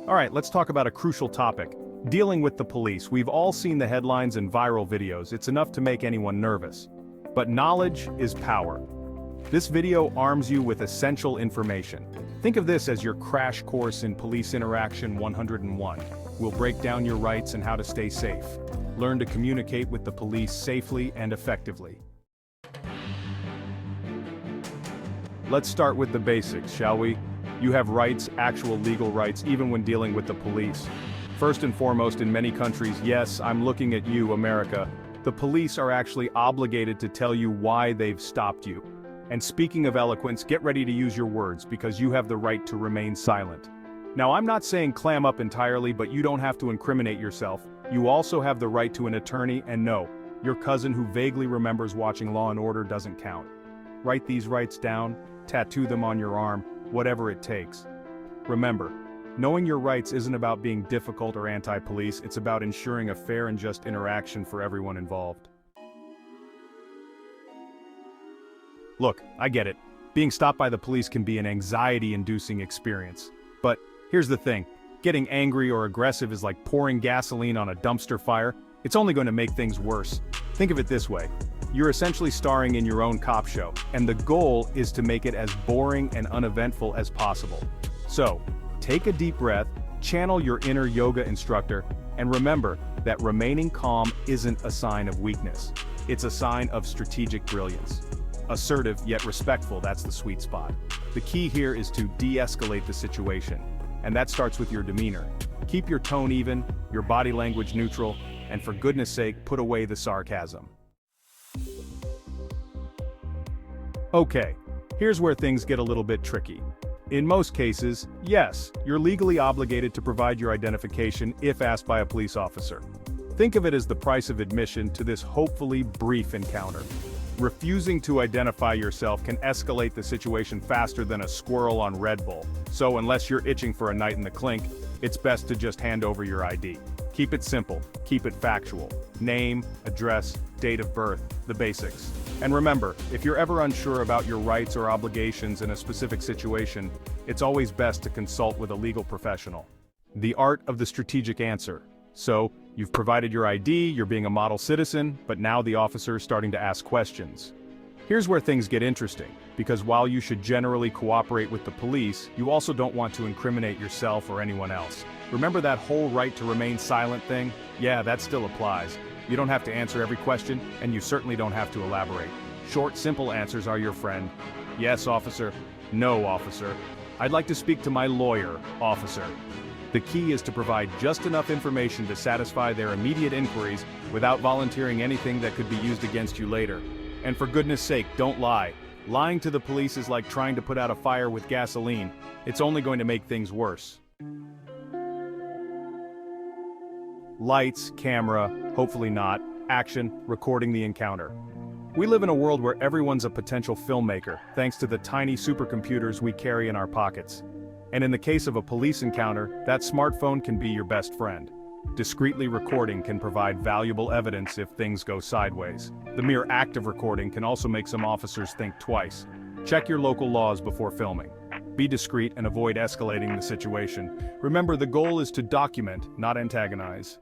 Alright, let's talk about a crucial topic. Dealing with the police. We've all seen the headlines and viral videos, it's enough to make anyone nervous. But knowledge is power. This video arms you with essential information. Think of this as your crash course in Police Interaction 101. We'll break down your rights and how to stay safe. Learn to communicate with the police safely and effectively. Let's start with the basics, shall we? You have rights, actual legal rights, even when dealing with the police. First and foremost, in many countries, yes, I'm looking at you, America, the police are actually obligated to tell you why they've stopped you. And speaking of eloquence, get ready to use your words because you have the right to remain silent. Now, I'm not saying clam up entirely, but you don't have to incriminate yourself. You also have the right to an attorney, and no, your cousin who vaguely remembers watching Law & Order doesn't count. Write these rights down, tattoo them on your arm, whatever it takes. Remember, knowing your rights isn't about being difficult or anti-police, it's about ensuring a fair and just interaction for everyone involved. Look, I get it. Being stopped by the police can be an anxiety-inducing experience. But here's the thing, getting angry or aggressive is like pouring gasoline on a dumpster fire. It's only going to make things worse. Think of it this way. You're essentially starring in your own cop show, and the goal is to make it as boring and uneventful as possible. So, take a deep breath, channel your inner yoga instructor, and remember that remaining calm isn't a sign of weakness. It's a sign of strategic brilliance. Assertive yet respectful, that's the sweet spot. The key here is to de-escalate the situation, and that starts with your demeanor. Keep your tone even, your body language neutral, and for goodness sake, put away the sarcasm. Okay, here's where things get a little bit tricky. In most cases, yes, you're legally obligated to provide your identification if asked by a police officer. Think of it as the price of admission to this hopefully brief encounter. Refusing to identify yourself can escalate the situation faster than a squirrel on Red Bull, so unless you're itching for a night in the clink, it's best to just hand over your ID. Keep it simple, keep it factual. Name, address, date of birth, the basics. And remember, if you're ever unsure about your rights or obligations in a specific situation, it's always best to consult with a legal professional. The art of the strategic answer. So, you've provided your ID, you're being a model citizen, but now the officer is starting to ask questions. Here's where things get interesting, because while you should generally cooperate with the police, you also don't want to incriminate yourself or anyone else. Remember that whole right to remain silent thing? Yeah, that still applies. You don't have to answer every question, and you certainly don't have to elaborate. Short, simple answers are your friend. Yes, officer. No, officer. I'd like to speak to my lawyer, officer. The key is to provide just enough information to satisfy their immediate inquiries without volunteering anything that could be used against you later. And for goodness sake, don't lie. Lying to the police is like trying to put out a fire with gasoline. It's only going to make things worse. Lights, camera, hopefully not, action, recording the encounter. We live in a world where everyone's a potential filmmaker, thanks to the tiny supercomputers we carry in our pockets. And in the case of a police encounter, that smartphone can be your best friend. Discreetly recording can provide valuable evidence if things go sideways. The mere act of recording can also make some officers think twice. Check your local laws before filming. Be discreet and avoid escalating the situation. Remember, the goal is to document, not antagonize.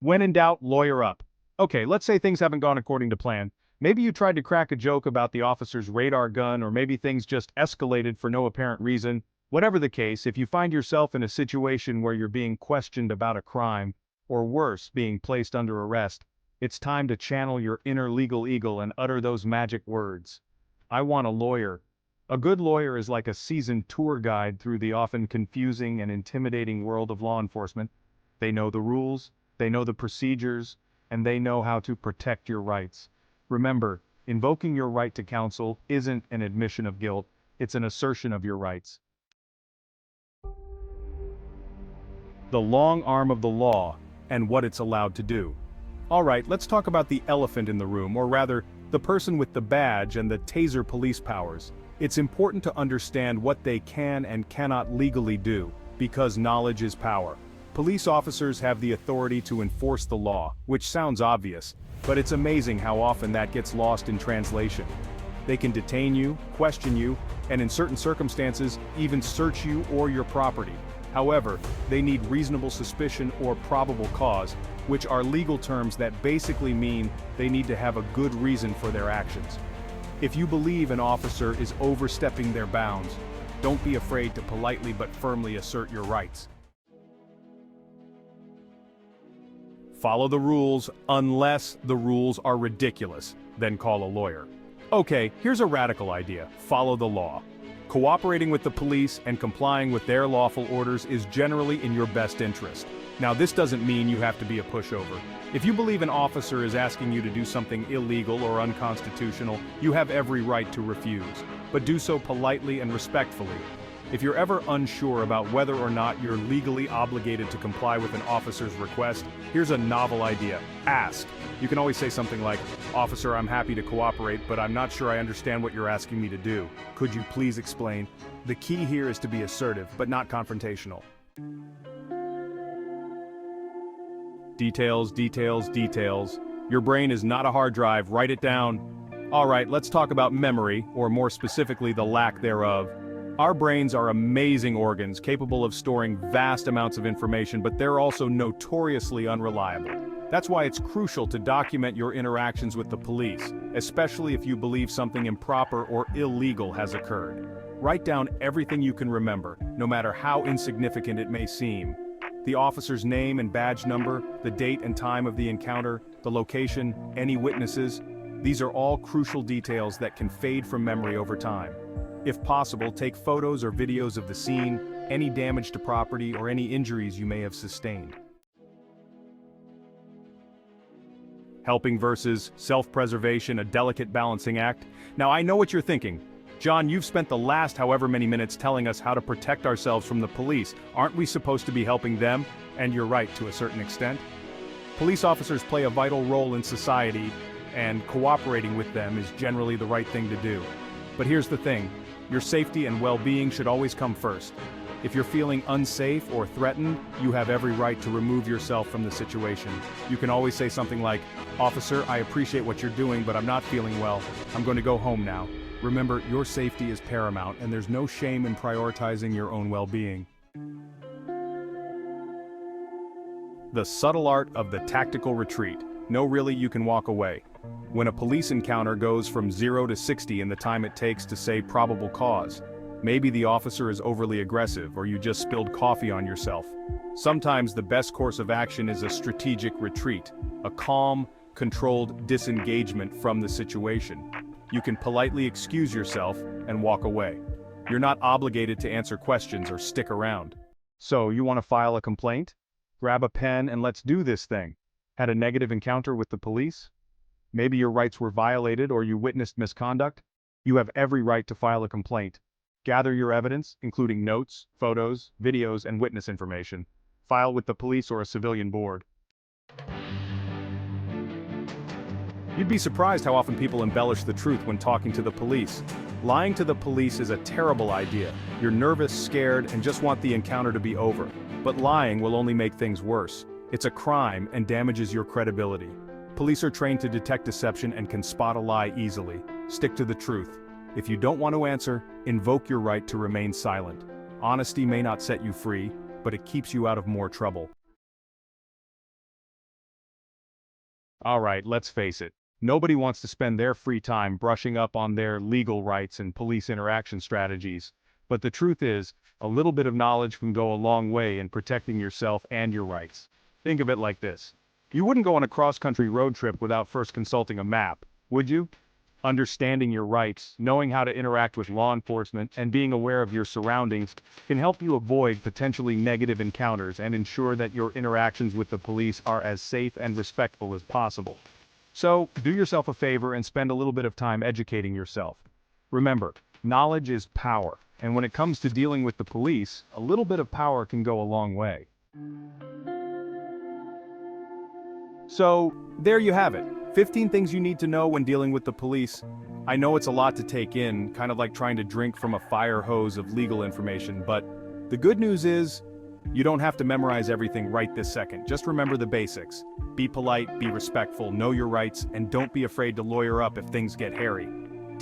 When in doubt, lawyer up. Okay, let's say things haven't gone according to plan. Maybe you tried to crack a joke about the officer's radar gun, or maybe things just escalated for no apparent reason. Whatever the case, if you find yourself in a situation where you're being questioned about a crime, or worse, being placed under arrest, it's time to channel your inner legal eagle and utter those magic words. I want a lawyer. A good lawyer is like a seasoned tour guide through the often confusing and intimidating world of law enforcement. They know the rules, they know the procedures, and they know how to protect your rights. Remember, invoking your right to counsel isn't an admission of guilt, it's an assertion of your rights. The long arm of the law, and what it's allowed to do. Alright, let's talk about the elephant in the room, or rather, the person with the badge and the taser police powers. It's important to understand what they can and cannot legally do, because knowledge is power. Police officers have the authority to enforce the law, which sounds obvious, but it's amazing how often that gets lost in translation. They can detain you, question you, and in certain circumstances, even search you or your property. However, they need reasonable suspicion or probable cause, which are legal terms that basically mean they need to have a good reason for their actions. If you believe an officer is overstepping their bounds, don't be afraid to politely but firmly assert your rights. Follow the rules unless the rules are ridiculous, then call a lawyer. Okay, here's a radical idea: follow the law. Cooperating with the police and complying with their lawful orders is generally in your best interest. Now, this doesn't mean you have to be a pushover. If you believe an officer is asking you to do something illegal or unconstitutional, you have every right to refuse, but do so politely and respectfully. If you're ever unsure about whether or not you're legally obligated to comply with an officer's request, here's a novel idea: ask. You can always say something like, "Officer, I'm happy to cooperate, but I'm not sure I understand what you're asking me to do. Could you please explain?" The key here is to be assertive, but not confrontational. Details, details, details. Your brain is not a hard drive, write it down. Alright, let's talk about memory, or more specifically the lack thereof. Our brains are amazing organs capable of storing vast amounts of information, but they're also notoriously unreliable. That's why it's crucial to document your interactions with the police, especially if you believe something improper or illegal has occurred. Write down everything you can remember, no matter how insignificant it may seem. The officer's name and badge number, the date and time of the encounter, the location, any witnesses. These are all crucial details that can fade from memory over time. If possible, take photos or videos of the scene, any damage to property, or any injuries you may have sustained. Helping versus self-preservation, a delicate balancing act. Now, I know what you're thinking. John, you've spent the last however many minutes telling us how to protect ourselves from the police. Aren't we supposed to be helping them? And you're right, to a certain extent. Police officers play a vital role in society, and cooperating with them is generally the right thing to do. But here's the thing: your safety and well-being should always come first. If you're feeling unsafe or threatened, you have every right to remove yourself from the situation. You can always say something like, "Officer, I appreciate what you're doing, but I'm not feeling well. I'm going to go home now." Remember, your safety is paramount, and there's no shame in prioritizing your own well-being. The subtle art of the tactical retreat. No, really, you can walk away. When a police encounter goes from 0 to 60 in the time it takes to say probable cause, maybe the officer is overly aggressive or you just spilled coffee on yourself. Sometimes the best course of action is a strategic retreat, a calm, controlled disengagement from the situation. You can politely excuse yourself and walk away. You're not obligated to answer questions or stick around. So, you want to file a complaint? Grab a pen and let's do this thing. Had a negative encounter with the police? Maybe your rights were violated or you witnessed misconduct? You have every right to file a complaint. Gather your evidence, including notes, photos, videos, and witness information. File with the police or a civilian board. You'd be surprised how often people embellish the truth when talking to the police. Lying to the police is a terrible idea. You're nervous, scared, and just want the encounter to be over. But lying will only make things worse. It's a crime and damages your credibility. Police are trained to detect deception and can spot a lie easily. Stick to the truth. If you don't want to answer, invoke your right to remain silent. Honesty may not set you free, but it keeps you out of more trouble. Alright, let's face it. Nobody wants to spend their free time brushing up on their legal rights and police interaction strategies. But the truth is, a little bit of knowledge can go a long way in protecting yourself and your rights. Think of it like this. You wouldn't go on a cross-country road trip without first consulting a map, would you? Understanding your rights, knowing how to interact with law enforcement, and being aware of your surroundings can help you avoid potentially negative encounters and ensure that your interactions with the police are as safe and respectful as possible. So, do yourself a favor and spend a little bit of time educating yourself. Remember, knowledge is power, and when it comes to dealing with the police, a little bit of power can go a long way. So, there you have it. 15 things you need to know when dealing with the police. I know it's a lot to take in, kind of like trying to drink from a fire hose of legal information, but the good news is, you don't have to memorize everything right this second. Just remember the basics. Be polite, be respectful, know your rights, and don't be afraid to lawyer up if things get hairy.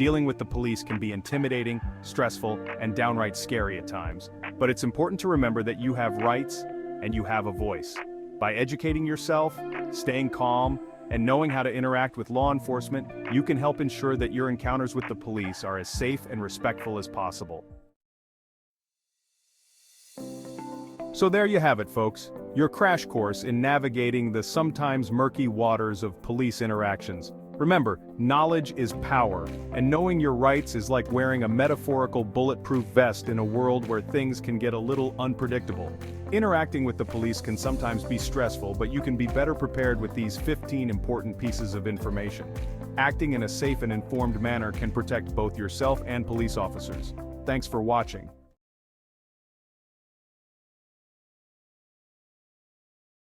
Dealing with the police can be intimidating, stressful, and downright scary at times. But it's important to remember that you have rights and you have a voice. By educating yourself, staying calm, and knowing how to interact with law enforcement, you can help ensure that your encounters with the police are as safe and respectful as possible. So there you have it, folks. Your crash course in navigating the sometimes murky waters of police interactions. Remember, knowledge is power, and knowing your rights is like wearing a metaphorical bulletproof vest in a world where things can get a little unpredictable. Interacting with the police can sometimes be stressful, but you can be better prepared with these 15 important pieces of information. Acting in a safe and informed manner can protect both yourself and police officers. Thanks for watching.